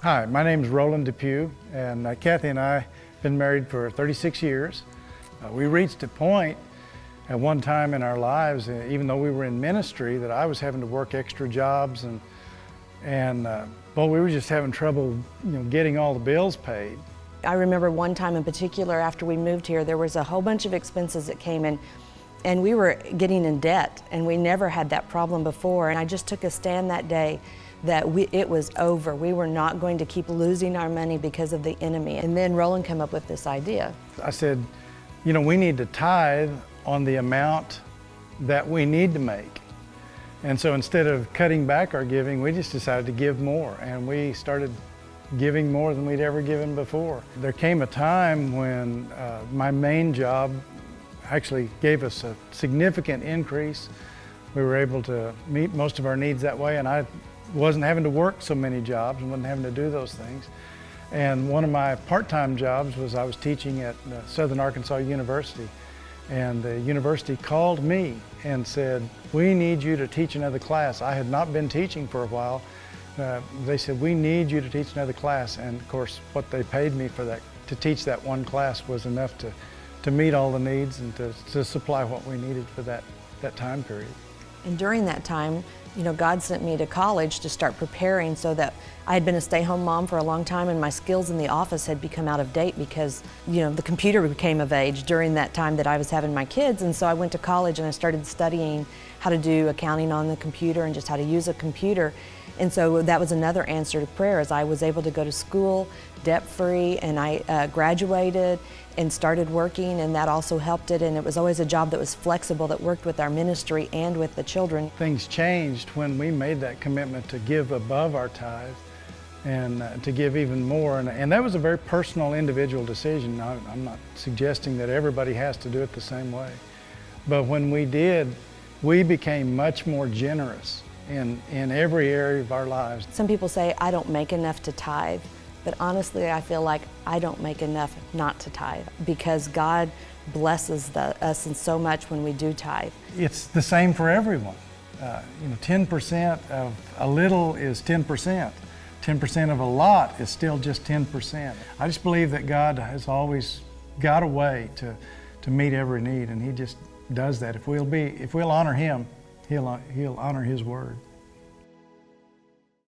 Hi, my name is Roland Depew, and Kathy and I have been married for 36 years. We reached a point at one time in our lives, even though we were in ministry, that I was having to work extra jobs, and we were just having trouble, getting all the bills paid. I remember one time in particular after we moved here, there was a whole bunch of expenses that came in, and we were getting in debt, and we never had that problem before. And I just took a stand that day that it was over. We were not going to keep losing our money because of the enemy. And then Roland came up with this idea. I said, we need to tithe on the amount that we need to make. And so instead of cutting back our giving, we just decided to give more, and we started giving more than we'd ever given before. There came a time when my main job actually gave us a significant increase. We were able to meet most of our needs that way, and I wasn't having to work so many jobs and wasn't having to do those things. And one of my part-time jobs was I was teaching at Southern Arkansas University, and the university called me and said, "We need you to teach another class." I had not been teaching for a while. They said, "We need you to teach another class," and of course what they paid me for that, to teach that one class, was enough to meet all the needs and to supply what we needed for that time period. And during that time, God sent me to college to start preparing, so that I had been a stay-home mom for a long time, and my skills in the office had become out of date because, the computer became of age during that time that I was having my kids. And so I went to college and I started studying how to do accounting on the computer and just how to use a computer. And so that was another answer to prayer, as I was able to go to school debt-free, and I graduated and started working, and that also helped it. And it was always a job that was flexible, that worked with our ministry and with the children. Things changed when we made that commitment to give above our tithe and to give even more. And that was a very personal, individual decision. I'm not suggesting that everybody has to do it the same way. But when we did, we became much more generous in every area of our lives. Some people say, I don't make enough to tithe, but honestly, I feel like I don't make enough not to tithe, because God blesses us in so much when we do tithe. It's the same for everyone. 10% of a little is 10%. 10% of a lot is still just 10%. I just believe that God has always got a way to meet every need, and He just does that. If we'll honor Him, He'll honor His word.